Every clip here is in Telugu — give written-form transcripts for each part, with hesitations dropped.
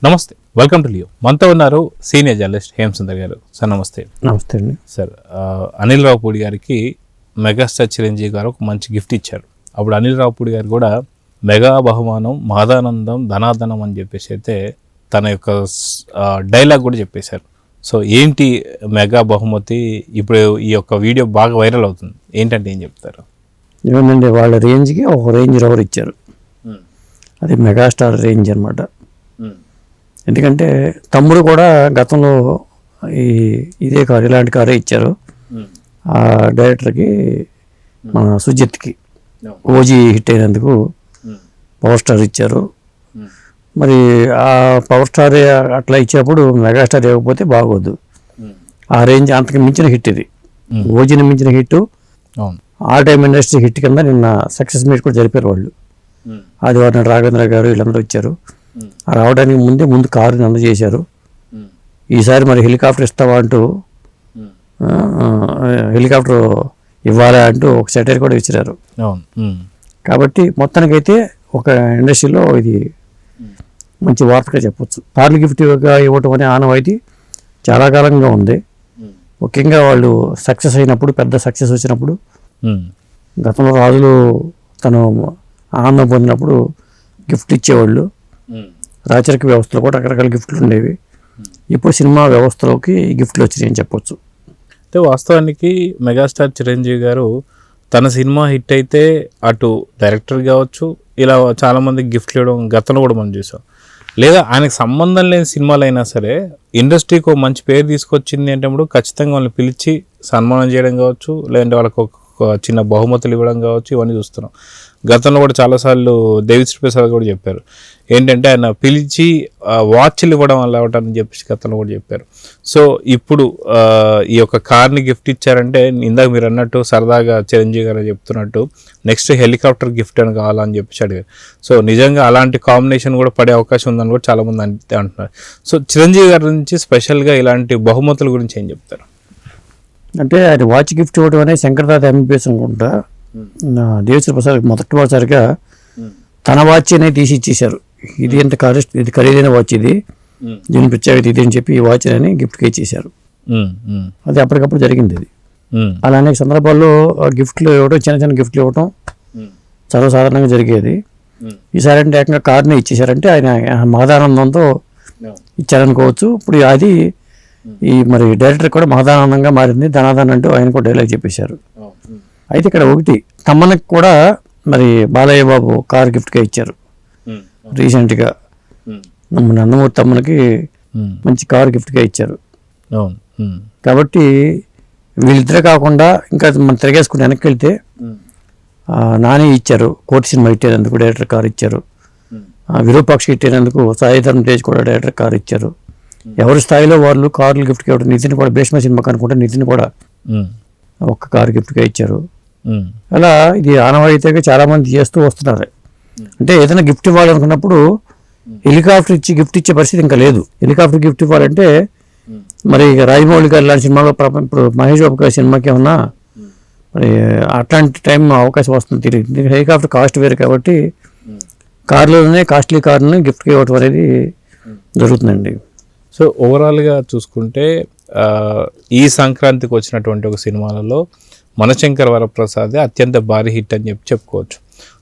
నమస్తే, వెల్కమ్ టు లియో. మనతో ఉన్నారు సీనియర్ జర్నలిస్ట్ హేమసుందర్ గారు. సార్ నమస్తే. నమస్తే అండి. సార్, అనిల్ రావుపూడి గారికి మెగాస్టార్ చిరంజీవి గారు ఒక మంచి గిఫ్ట్ ఇచ్చారు. అప్పుడు అనిల్ రావుపూడి గారు కూడా మెగా బహుమానం మాదానందం ధనాధనం అని చెప్పేసి అయితే తన యొక్క డైలాగ్ కూడా చెప్పేశారు. సో ఏంటి మెగా బహుమతి? ఇప్పుడు ఈ యొక్క వీడియో బాగా వైరల్ అవుతుంది, ఏంటంటే ఏం చెప్తారు? ఏమందండి, వాళ్ళ రేంజ్కి ఒక రేంజ్ రోవర్ ఇచ్చారు. అది మెగాస్టార్ రేంజ్ అనమాట. ఎందుకంటే తమ్ముడు కూడా గతంలో ఇదే కారు, ఇలాంటి కారే ఇచ్చారు ఆ డైరెక్టర్కి, మన సుజిత్కి. ఓజీ హిట్ అయినందుకు పవర్ స్టార్ ఇచ్చారు. మరి ఆ పవర్ స్టార్ అట్లా ఇచ్చినప్పుడు మెగాస్టార్ ఇవ్వకపోతే బాగోదు. ఆ రేంజ్ అంతకు మించిన హిట్ ఇది, ఓజీని మించిన hit, all time industry hit కింద నిన్న సక్సెస్ మీట్ కూడా జరిపారు వాళ్ళు. ఆదివారం రాఘవేంద్ర గారు వీళ్ళందరూ వచ్చారు. రావడానికి ముందు కారుని అందజేశారు. ఈసారి మరి హెలికాప్టర్ ఇస్తావా అంటూ, హెలికాప్టర్ ఇవ్వాలా అంటూ ఒక సెటైర్ కూడా ఇచ్చినారు. కాబట్టి మొత్తానికైతే ఒక ఇండస్ట్రీలో ఇది మంచి వార్తగా చెప్పొచ్చు. కార్లు గిఫ్ట్గా ఇవ్వటం అనే ఆనవాయితీ చాలా కాలంగా ఉంది. ముఖ్యంగా వాళ్ళు సక్సెస్ అయినప్పుడు, పెద్ద సక్సెస్ వచ్చినప్పుడు, గతంలో రాజులు తను ఆనందం పొందినప్పుడు గిఫ్ట్ ఇచ్చేవాళ్ళు. రాచరిక వ్యవస్థలో కూడా రకరకాల గిఫ్ట్లు ఉండేవి. ఇప్పుడు సినిమా వ్యవస్థలోకి గిఫ్ట్లు వచ్చినాయని చెప్పొచ్చు. అంటే వాస్తవానికి మెగాస్టార్ చిరంజీవి గారు తన సినిమా హిట్ అయితే అటు డైరెక్టర్ కావచ్చు, ఇలా చాలామందికి గిఫ్ట్లు ఇవ్వడం గతంలో కూడా మనం చూసాం. లేదా ఆయనకు సంబంధం లేని సినిమాలు అయినా సరే ఇండస్ట్రీకి ఒక మంచి పేరు తీసుకొచ్చింది అంటే ఖచ్చితంగా వాళ్ళని పిలిచి సన్మానం చేయడం కావచ్చు, లేదంటే వాళ్ళకు ఒక చిన్న బహుమతులు ఇవ్వడం కావచ్చు, ఇవన్నీ చూస్తున్నాం. గతంలో కూడా చాలాసార్లు దేవిశ్రీ ప్రసాద్ కూడా చెప్పారు ఏంటంటే ఆయన పిలిచి వాచ్లు ఇవ్వడం వల్ల అవ్వటాన్ని చెప్పేసి గతంలో కూడా చెప్పారు. సో ఇప్పుడు ఈ యొక్క కార్ని గిఫ్ట్ ఇచ్చారంటే ఇందాక మీరు అన్నట్టు సరదాగా చిరంజీవి గారు చెప్తున్నట్టు నెక్స్ట్ హెలికాప్టర్ గిఫ్ట్ అని కావాలని చెప్పేసి అడిగారు. సో నిజంగా అలాంటి కాంబినేషన్ కూడా పడే అవకాశం ఉందని కూడా చాలామంది అంటున్నారు. సో చిరంజీవి గారి నుంచి స్పెషల్గా ఇలాంటి బహుమతుల గురించి ఏం చెప్తారు? అంటే అది వాచ్ గిఫ్ట్ ఇవ్వడం అనేది శంకర్దాత ఎంబీబీఎస్ అనుకుంటా. దేవిశ్రీ ప్రసాద్ మొదటిసారిగా తన వాచ్ అనేది తీసి ఇచ్చేశారు. ఇది ఎంత ఇది ఖరీదైన వాచ్, ఇది దీని ప్రత్యేకత ఇది అని చెప్పి ఈ వాచ్ అని గిఫ్ట్గా ఇచ్చేశారు. అది అప్పటికప్పుడు జరిగింది. ఇది అలా అనేక సందర్భాల్లో గిఫ్ట్లు ఇవ్వడం, చిన్న చిన్న గిఫ్ట్లు ఇవ్వడం సర్వసాధారణంగా జరిగేది. ఈసారి అంటే ఏకంగా కార్ని ఇచ్చేశారంటే ఆయన మహదానందంతో ఇచ్చారనుకోవచ్చు. ఇప్పుడు అది ఈ మరి డైరెక్టర్ కూడా మహదానందంగా మారింది. ధనాధన్ అంటూ ఆయన కూడా డైలాగ్ చెప్పేశారు. అయితే ఇక్కడ ఒకటి, తమ్మనికి కూడా మరి బాలయ్య బాబు కార్ గిఫ్ట్గా ఇచ్చారు రీసెంట్గా. నందమూరి తమ్మనికి మంచి కార్ గిఫ్ట్గా ఇచ్చారు. కాబట్టి వీళ్ళిద్దరే కాకుండా ఇంకా మనం తిరిగేసుకుని వెనక్కి వెళ్తే నాని ఇచ్చారు, కోటి సినిమా ఇట్టేందుకు డైరెక్టర్ కార్ ఇచ్చారు. విరూపాక్షి ఇట్టేందుకు సాయి ధరమ్ తేజ్ కూడా డైరెక్టర్ కార్ ఇచ్చారు. ఎవరి స్థాయిలో వాళ్ళు కార్లు గిఫ్ట్గా ఇవ్వడం. నితిన్ కూడా భీష్మ సినిమాకి అనుకుంటే నితిన్ కూడా ఒక్క కారు గిఫ్ట్గా ఇచ్చారు. అలా ఇది ఆనవాయితీగా చాలా మంది చేస్తూ వస్తున్నారు. అంటే ఏదైనా గిఫ్ట్ ఇవ్వాలనుకున్నప్పుడు హెలికాప్టర్ ఇచ్చి గిఫ్ట్ ఇచ్చే పరిస్థితి ఇంకా లేదు. హెలికాప్టర్ గిఫ్ట్ ఇవ్వాలంటే మరి రాజమౌళి గారు లాంటి సినిమాలో, ఇప్పుడు మహేష్ బాబు గారి సినిమాకి ఏమన్నా మరి అట్లాంటి టైం అవకాశం వస్తుంది తిరిగి. హెలికాప్టర్ కాస్ట్ వేరు కాబట్టి కార్లోనే కాస్ట్లీ కార్ని గిఫ్ట్గా ఇవ్వటం అనేది జరుగుతుందండి. సో ఓవరాల్గా చూసుకుంటే ఈ సంక్రాంతికి వచ్చినటువంటి ఒక సినిమాలలో మనశంకర్ వరప్రసాద్ అత్యంత భారీ హిట్ అని చెప్పుకోవచ్చు.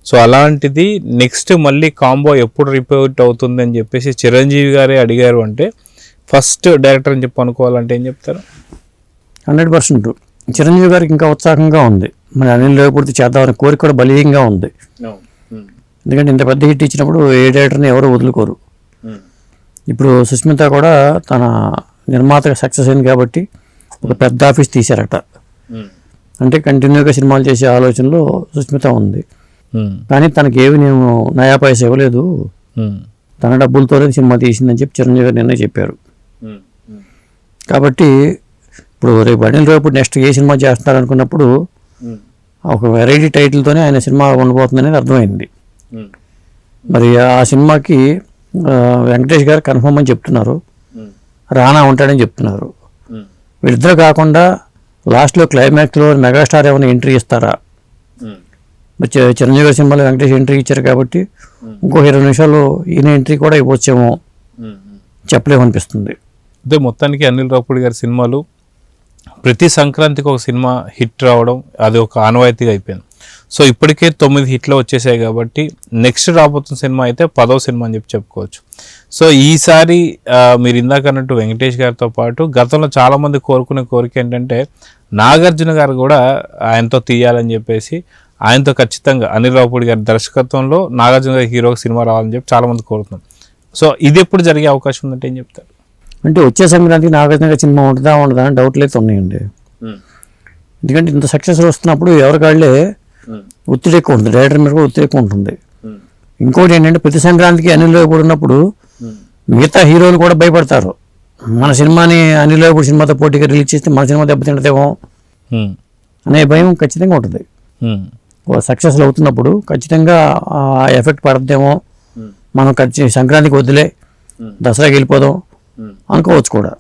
సో అలాంటిది నెక్స్ట్ మళ్ళీ కాంబో ఎప్పుడు రిపీట్ అవుతుంది అని చెప్పేసి చిరంజీవి గారే అడిగారు అంటే ఫస్ట్ డైరెక్టర్ అని చెప్పి అనుకోవాలంటే ఏం చెప్తారు? 100% చిరంజీవి గారికి ఇంకా ఉత్సాహంగా ఉంది. మరి అనిల్ రావుపూడి చేద్దామని కోరిక కూడా బలీయంగా ఉంది. ఎందుకంటే ఇంత పెద్ద హిట్ ఇచ్చినప్పుడు ఏ డైరెక్టర్ని ఎవరు వదులుకోరు. ఇప్పుడు సుస్మిత కూడా తన నిర్మాతగా సక్సెస్ అయింది కాబట్టి ఒక పెద్ద ఆఫీస్ తీశారట. అంటే కంటిన్యూగా సినిమాలు చేసే ఆలోచనలో సుస్మిత ఉంది. కానీ తనకి ఏవి నేను నయా పైసా ఇవ్వలేదు, తన డబ్బులతోనే సినిమా తీసిందని చెప్పి చిరంజీవి గారు నిన్న చెప్పారు. కాబట్టి ఇప్పుడు రేపు అనిల్ రావుపూడి నెక్స్ట్ ఏ సినిమా చేస్తున్నారు అనుకున్నప్పుడు ఒక వెరైటీ టైటిల్తోనే ఆయన సినిమా ఉండబోతుంది అనేది అర్థమైంది. మరి ఆ సినిమాకి వెంకటేష్ గారు కన్ఫర్మ్ అని చెప్తున్నారు, రానా ఉంటాడని చెప్తున్నారు. వీళ్ళిద్దరు కాకుండా లాస్ట్లో క్లైమాక్స్లో మెగాస్టార్ ఏమైనా ఎంట్రీ ఇస్తారా? చిరంజీవి సినిమాలో వెంకటేష్ ఎంట్రీ ఇచ్చారు కాబట్టి ఇంకో 20 నిమిషాలు ఈయన ఎంట్రీ కూడా ఇవ్వచ్చేమో చెప్పలేమనిపిస్తుంది. అదే మొత్తానికి అనిల్ రావుపూడి గారి సినిమాలు ప్రతి సంక్రాంతికి ఒక సినిమా హిట్ రావడం అది ఒక ఆనవాయితీగా అయిపోయింది. సో ఇప్పటికే 9 హిట్లు వచ్చేసాయి కాబట్టి నెక్స్ట్ రాబోతున్న సినిమా అయితే 10వ సినిమా అని చెప్పుకోవచ్చు. సో ఈసారి మీరు ఇందాక అన్నట్టు వెంకటేష్ గారితో పాటు గతంలో చాలామంది కోరుకునే కోరిక ఏంటంటే నాగార్జున గారు కూడా ఆయనతో తీయాలని చెప్పేసి, ఆయనతో ఖచ్చితంగా అనిల్ రావుపూడి గారి దర్శకత్వంలో నాగార్జున గారి హీరోకి సినిమా రావాలని చెప్పి చాలామంది కోరుతున్నాం. సో ఇది ఎప్పుడు జరిగే అవకాశం ఉందంటే ఏం చెప్తారు? అంటే వచ్చే సంక్రాంతికి నాగార్జున గారి సినిమా ఉండదా అని డౌట్లు అయితే ఉన్నాయండి. ఎందుకంటే ఇంత సక్సెస్ వస్తున్నప్పుడు ఎవరికాళ్ళే ఒత్తిడి ఎక్కువ ఉంటుంది, డైరెక్టర్ మీద కూడా ఒత్తిడి ఎక్కువ ఉంటుంది. ఇంకోటి ఏంటంటే ప్రతి సంక్రాంతికి అనిల్ రావుపూడి ఉన్నప్పుడు మిగతా హీరోలు కూడా భయపడతారు, మన సినిమాని అనిల్ రావుపూడి సినిమాతో పోటీగా రిలీజ్ చేస్తే మన సినిమా దెబ్బతింటదేమో అనే భయం ఖచ్చితంగా ఉంటుంది. సక్సెస్లో అవుతున్నప్పుడు ఖచ్చితంగా ఆ ఎఫెక్ట్ పడద్దేమో, మనం సంక్రాంతికి వద్దులే దసరాకి వెళ్ళిపోదాం అనుకోవచ్చు కూడా.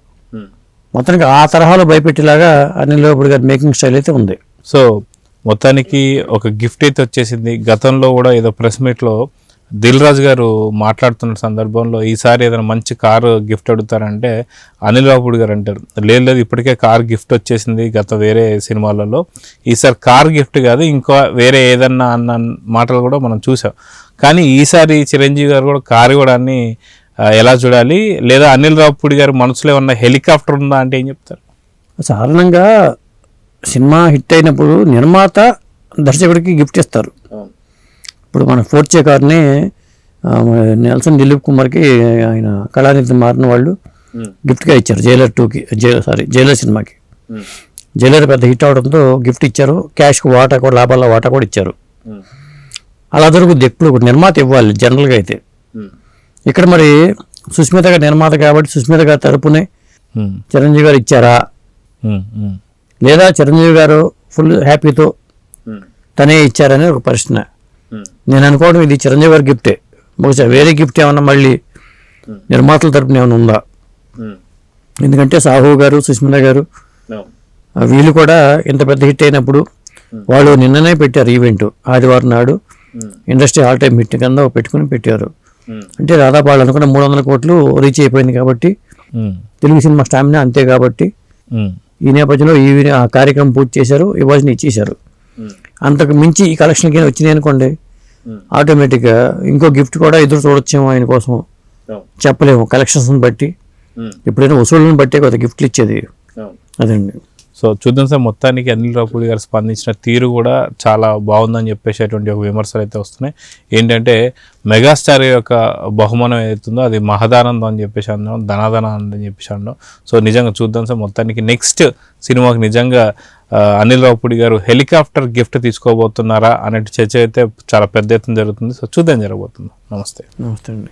మొత్తానికి ఆ తరహాలో భయపెట్టేలాగా అనిల్ రావుపూడి గారి మేకింగ్ స్టైల్ అయితే ఉంది. సో మొత్తానికి ఒక గిఫ్ట్ అయితే వచ్చేసింది. గతంలో కూడా ఏదో ప్రెస్ మీట్లో దిల్ రాజు గారు మాట్లాడుతున్న సందర్భంలో ఈసారి ఏదైనా మంచి కారు గిఫ్ట్ అడుగుతారంటే అనిల్ రావుపూడి గారు అంటారు, లేదు ఇప్పటికే కార్ గిఫ్ట్ వచ్చేసింది గత వేరే సినిమాలలో, ఈసారి కార్ గిఫ్ట్ కాదు ఇంకా వేరే ఏదన్నా అన్న మాటలు కూడా మనం చూసాం. కానీ ఈసారి చిరంజీవి గారు కూడా కారు ఇవ్వడాన్ని ఎలా చూడాలి, లేదా అనిల్ రావుపూడి గారు మనసులో ఏమన్నా హెలికాప్టర్ ఉందా అంటే ఏం చెప్తారు? సాధారణంగా సినిమా హిట్ అయినప్పుడు నిర్మాత దర్శకుడికి గిఫ్ట్ ఇస్తారు. ఇప్పుడు మన ఫోర్చే కార్ని నెల్సన్ దిలీప్ కుమార్కి ఆయన కళానిధి మారిన వాళ్ళు గిఫ్ట్గా ఇచ్చారు జైలర్ 2కి, జైలర్ సినిమాకి. జైలర్ పెద్ద హిట్ అవడంతో గిఫ్ట్ ఇచ్చారు, క్యాష్కి వాటా కూడా, లాభాల వాటా కూడా ఇచ్చారు. అలా జరుగుద్ది ఎప్పుడు, నిర్మాత ఇవ్వాలి జనరల్గా అయితే. ఇక్కడ మరి సుస్మిత గారు నిర్మాత కాబట్టి సుస్మిత గారి తరపునే చిరంజీవి గారు ఇచ్చారా, లేదా చిరంజీవి గారు ఫుల్ హ్యాపీతో తనే ఇచ్చారని ఒక ప్రశ్న. నేను అనుకోవడం ఇది చిరంజీవి గారి గిఫ్టే, బహుశా వేరే గిఫ్ట్ ఏమన్నా మళ్ళీ నిర్మాతల తరపున ఏమైనా ఉందా? ఎందుకంటే సాహు గారు, సుస్మిత గారు వీళ్ళు కూడా ఇంత పెద్ద హిట్ అయినప్పుడు వాళ్ళు నిన్ననే పెట్టారు ఈవెంట్, ఆదివారం నాడు ఇండస్ట్రీ ఆల్ టైమ్ హిట్ కింద పెట్టుకుని పెట్టారు. అంటే దాదాపు వాళ్ళు అనుకున్న 300 కోట్లు రీచ్ అయిపోయింది కాబట్టి తెలుగు సినిమా స్టామినా అంతే కాబట్టి ఈ నేపథ్యంలో ఆ కార్యక్రమం పూర్తి చేశారు, ఇవ్వాల్సిన ఇచ్చేశారు. అంతకు మించి ఈ కలెక్షన్కి వచ్చినాయి అనుకోండి, ఆటోమేటిక్గా ఇంకో గిఫ్ట్ కూడా ఎదురు చూడొచ్చేమో ఆయన కోసం, చెప్పలేము. కలెక్షన్స్ని బట్టి ఎప్పుడైనా వసూళ్ళని బట్టే కొత్త గిఫ్ట్లు ఇచ్చేది అదండి. సో చూద్దాం సార్, మొత్తానికి అనిల్ రావుపూడి గారు స్పందించిన తీరు కూడా చాలా బాగుందని చెప్పేసేటువంటి ఒక విమర్శలు అయితే వస్తున్నాయి. ఏంటంటే మెగాస్టార్ యొక్క బహుమానం ఏదైతుందో అది మహదానందం అని చెప్పేసి అన్నాం, ధనాదనానందం అని చెప్పేసి అన్నాం. సో నిజంగా చూద్దాం సార్, మొత్తానికి నెక్స్ట్ సినిమాకి నిజంగా అనిల్ రావుపూడి గారు హెలికాప్టర్ గిఫ్ట్ తీసుకోబోతున్నారా అనే చర్చ అయితే చాలా పెద్ద ఎత్తున జరుగుతుంది. సో చూద్దాం జరగబోతుంది. నమస్తే. నమస్తే అండి.